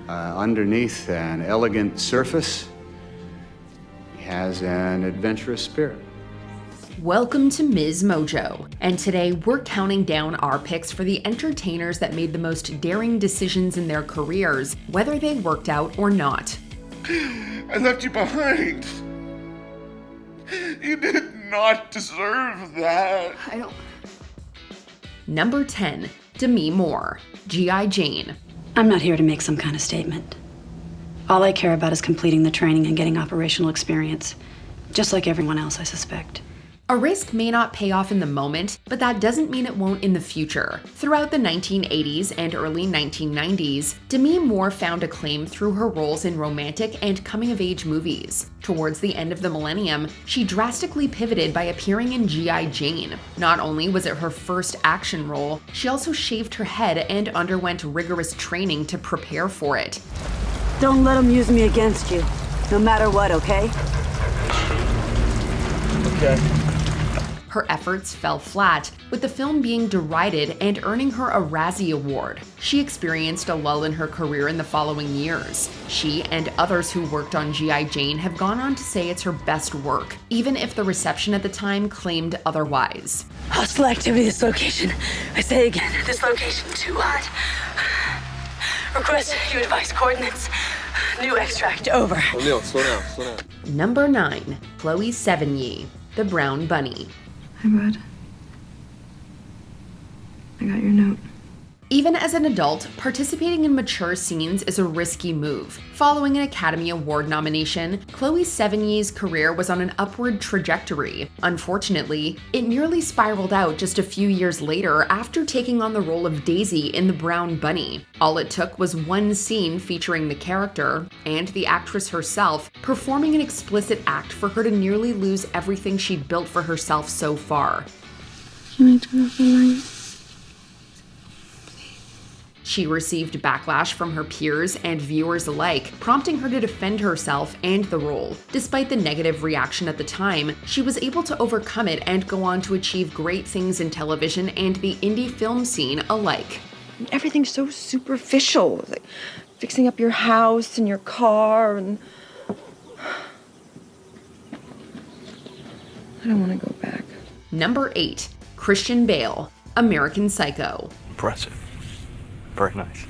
Underneath an elegant surface, he has an adventurous spirit. Welcome to MsMojo, and today we're counting down our picks for the entertainers that made the most daring decisions in their careers, whether they worked out or not. I left you behind. You did not deserve that. Number 10, Demi Moore, G.I. Jane. I'm not here to make some kind of statement. All I care about is completing the training and getting operational experience, just like everyone else, I suspect. A risk may not pay off in the moment, but that doesn't mean it won't in the future. Throughout the 1980s and early 1990s, Demi Moore found acclaim through her roles in romantic and coming-of-age movies. Towards the end of the millennium, she drastically pivoted by appearing in G.I. Jane. Not only was it her first action role, she also shaved her head and underwent rigorous training to prepare for it. Don't let them use me against you, no matter what, okay? Okay. Her efforts fell flat, with the film being derided and earning her a Razzie Award. She experienced a lull in her career in the following years. She and others who worked on G.I. Jane have gone on to say it's her best work, even if the reception at the time claimed otherwise. Hostile activity this location. I say again, this location too hot. Request new device coordinates. New extract over. O'Neill, slow down. Number 9, Chloe Sevigny, the Brown Bunny. Hi, bud. I got your note. Even as an adult, participating in mature scenes is a risky move. Following an Academy Award nomination, Chloe Sevigny's career was on an upward trajectory. Unfortunately, it nearly spiraled out just a few years later after taking on the role of Daisy in The Brown Bunny. All it took was one scene featuring the character, and the actress herself, performing an explicit act for her to nearly lose everything she'd built for herself so far. Can I turn off the light? She received backlash from her peers and viewers alike, prompting her to defend herself and the role. Despite the negative reaction at the time, she was able to overcome it and go on to achieve great things in television and the indie film scene alike. Everything's so superficial, like fixing up your house and your car, and I don't want to go back. Number 8, Christian Bale, American Psycho. Impressive. Very nice.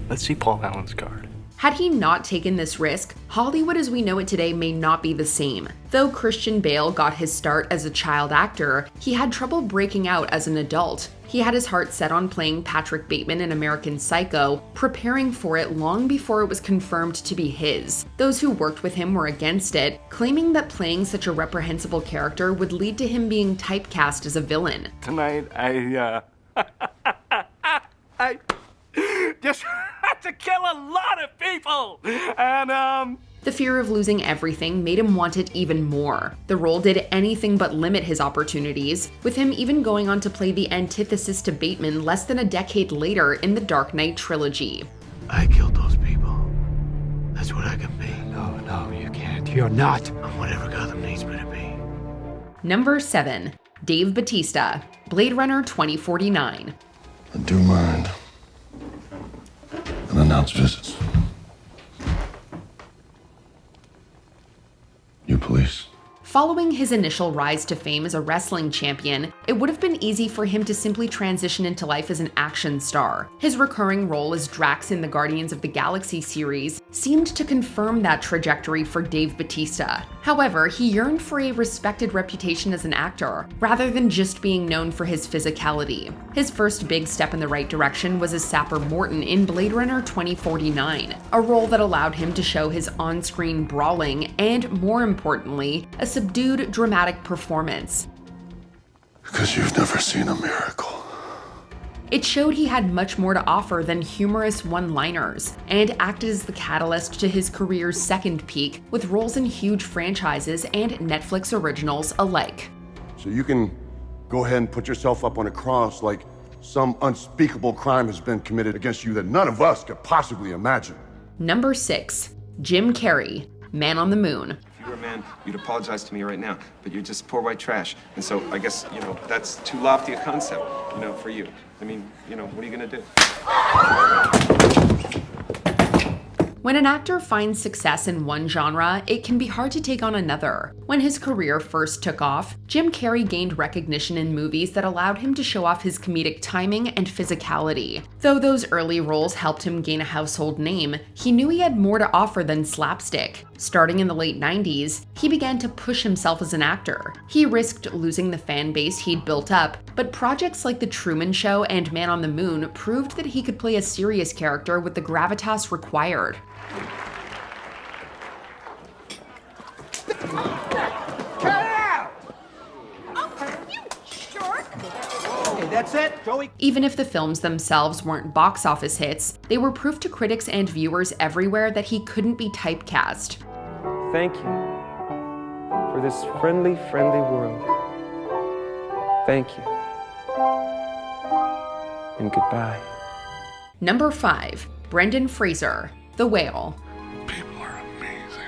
Let's see Paul Allen's card. Had he not taken this risk, Hollywood as we know it today may not be the same. Though Christian Bale got his start as a child actor, he had trouble breaking out as an adult. He had his heart set on playing Patrick Bateman in American Psycho, preparing for it long before it was confirmed to be his. Those who worked with him were against it, claiming that playing such a reprehensible character would lead to him being typecast as a villain. Tonight, I just had to kill a lot of people, and The fear of losing everything made him want it even more. The role did anything but limit his opportunities, with him even going on to play the antithesis to Bateman less than a decade later in the Dark Knight trilogy. I killed those people. That's what I can be. No, you can't. You're not. I'm whatever Gotham needs me to be. Number 7, Dave Batista, Blade Runner 2049. I do mind. Unannounced visits. You police. Following his initial rise to fame as a wrestling champion, it would have been easy for him to simply transition into life as an action star. His recurring role as Drax in the Guardians of the Galaxy series seemed to confirm that trajectory for Dave Batista. However, he yearned for a respected reputation as an actor, rather than just being known for his physicality. His first big step in the right direction was as Sapper Morton in Blade Runner 2049, a role that allowed him to show his on-screen brawling and, more importantly, a subdued, dramatic performance. Because you've never seen a miracle. It showed he had much more to offer than humorous one-liners, and acted as the catalyst to his career's second peak, with roles in huge franchises and Netflix originals alike. So you can go ahead and put yourself up on a cross like some unspeakable crime has been committed against you that none of us could possibly imagine. Number 6, Jim Carrey, Man on the Moon. If you were a man time, you'd apologize to me right now. But you're just poor white trash. And so I guess, that's too lofty a concept, for you. I mean, what are you gonna do? When an actor finds success in one genre, it can be hard to take on another. When his career first took off, Jim Carrey gained recognition in movies that allowed him to show off his comedic timing and physicality. Though those early roles helped him gain a household name, he knew he had more to offer than slapstick. Starting in the late 90s, he began to push himself as an actor. He risked losing the fan base he'd built up, but projects like The Truman Show and Man on the Moon proved that he could play a serious character with the gravitas required. That's it, Joey. Even if the films themselves weren't box office hits, they were proof to critics and viewers everywhere that he couldn't be typecast. Thank you for this friendly world. Thank you. And goodbye. Number 5. Brendan Fraser, The Whale. People are amazing.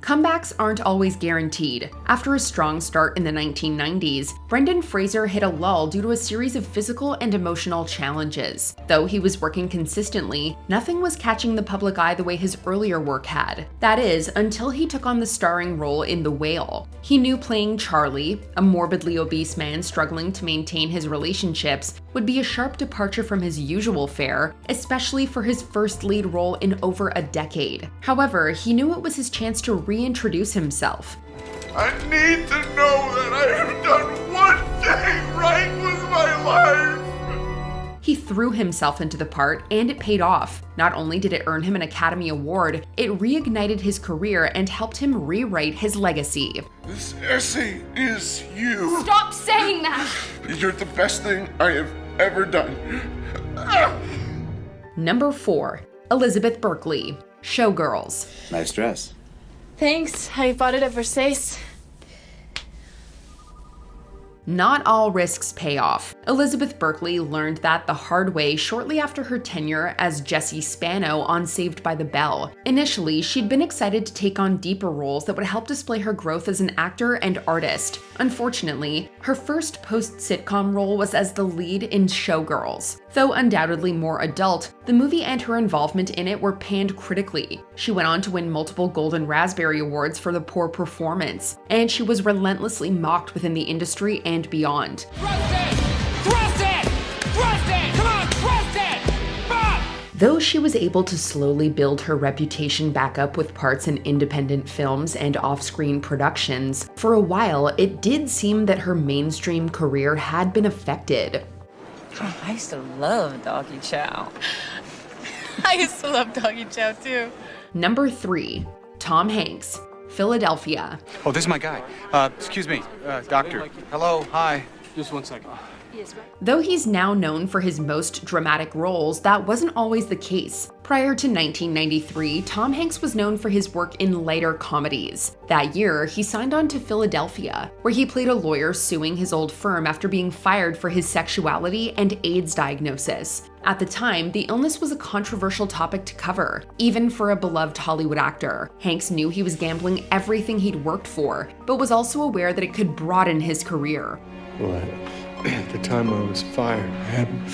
Comebacks aren't always guaranteed. After a strong start in the 1990s, Brendan Fraser hit a lull due to a series of physical and emotional challenges. Though he was working consistently, nothing was catching the public eye the way his earlier work had. That is, until he took on the starring role in The Whale. He knew playing Charlie, a morbidly obese man struggling to maintain his relationships, would be a sharp departure from his usual fare, especially for his first lead role in over a decade. However, he knew it was his chance to reintroduce himself. I need to know that I have done one thing right with my life. He threw himself into the part, and it paid off. Not only did it earn him an Academy Award, it reignited his career and helped him rewrite his legacy. This essay is you. Stop saying that! You're the best thing I have ever done. Number 4. Elizabeth Berkley, Showgirls. Nice dress. Thanks. I bought it at Versace. Not all risks pay off. Elizabeth Berkley learned that the hard way shortly after her tenure as Jessie Spano on Saved by the Bell. Initially, she'd been excited to take on deeper roles that would help display her growth as an actor and artist. Unfortunately, her first post-sitcom role was as the lead in Showgirls. Though undoubtedly more adult, the movie and her involvement in it were panned critically. She went on to win multiple Golden Raspberry Awards for the poor performance, and she was relentlessly mocked within the industry and beyond. Thrust it! Come on, thrust it! Bob! Though she was able to slowly build her reputation back up with parts in independent films and off-screen productions, for a while it did seem that her mainstream career had been affected. Oh, I used to love Doggy Chow. I used to love Doggy Chow too. Number 3. Tom Hanks, Philadelphia. Oh, this is my guy. Excuse me, doctor. Hello, hi. Just 1 second. Though he's now known for his most dramatic roles, that wasn't always the case. Prior to 1993, Tom Hanks was known for his work in lighter comedies. That year, he signed on to Philadelphia, where he played a lawyer suing his old firm after being fired for his sexuality and AIDS diagnosis. At the time, the illness was a controversial topic to cover, even for a beloved Hollywood actor. Hanks knew he was gambling everything he'd worked for, but was also aware that it could broaden his career. Well, at the time I was fired, I had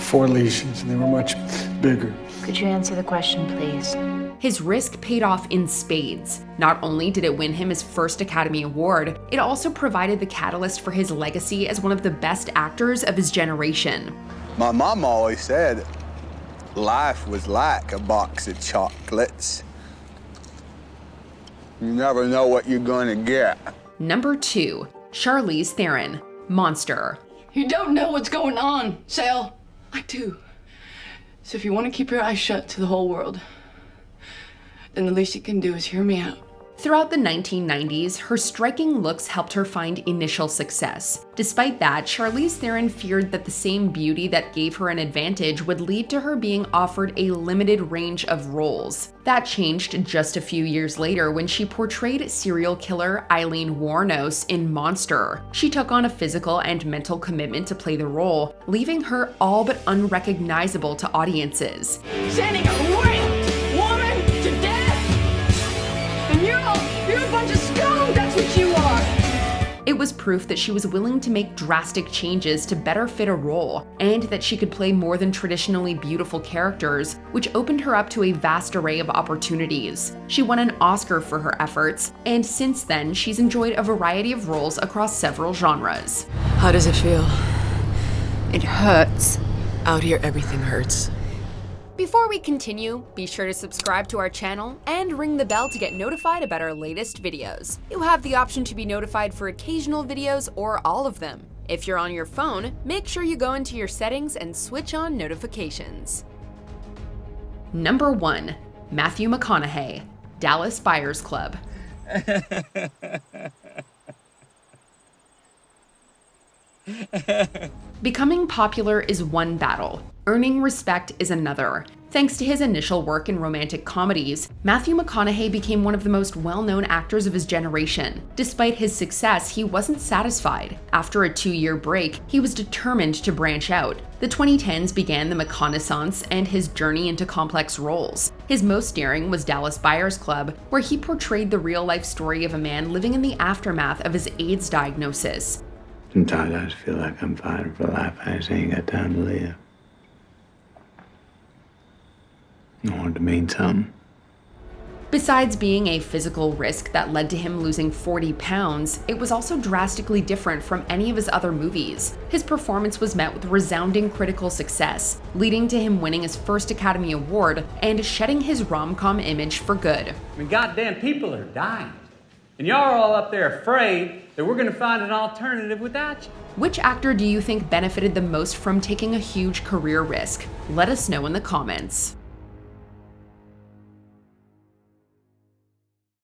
4 lesions and they were much bigger. Could you answer the question, please? His risk paid off in spades. Not only did it win him his first Academy Award, it also provided the catalyst for his legacy as one of the best actors of his generation. My mom always said life was like a box of chocolates. You never know what you're going to get. Number 2. Charlize Theron, Monster. You don't know what's going on, Sal. I do. So if you want to keep your eyes shut to the whole world, then the least you can do is hear me out. Throughout the 1990s, her striking looks helped her find initial success. Despite that, Charlize Theron feared that the same beauty that gave her an advantage would lead to her being offered a limited range of roles. That changed just a few years later when she portrayed serial killer Eileen Wuornos in Monster. She took on a physical and mental commitment to play the role, leaving her all but unrecognizable to audiences. Sending a white woman to death! was proof that she was willing to make drastic changes to better fit a role, and that she could play more than traditionally beautiful characters, which opened her up to a vast array of opportunities. She won an Oscar for her efforts, and since then, she's enjoyed a variety of roles across several genres. How does it feel? It hurts. Out here, everything hurts. Before we continue, be sure to subscribe to our channel and ring the bell to get notified about our latest videos. You have the option to be notified for occasional videos or all of them. If you're on your phone, make sure you go into your settings and switch on notifications. Number 1. Matthew McConaughey, Dallas Buyers Club. Becoming popular is one battle. Earning respect is another. Thanks to his initial work in romantic comedies, Matthew McConaughey became one of the most well-known actors of his generation. Despite his success, he wasn't satisfied. After a 2-year break, he was determined to branch out. The 2010s began the McConnaissance and his journey into complex roles. His most daring was Dallas Buyers Club, where he portrayed the real-life story of a man living in the aftermath of his AIDS diagnosis. Sometimes I just feel like I'm fighting for life. I just ain't got time to live. I want it to mean something. Besides being a physical risk that led to him losing 40 pounds, it was also drastically different from any of his other movies. His performance was met with resounding critical success, leading to him winning his first Academy Award and shedding his rom-com image for good. I mean, goddamn, people are dying. And y'all are all up there afraid that we're gonna find an alternative without you. Which actor do you think benefited the most from taking a huge career risk? Let us know in the comments.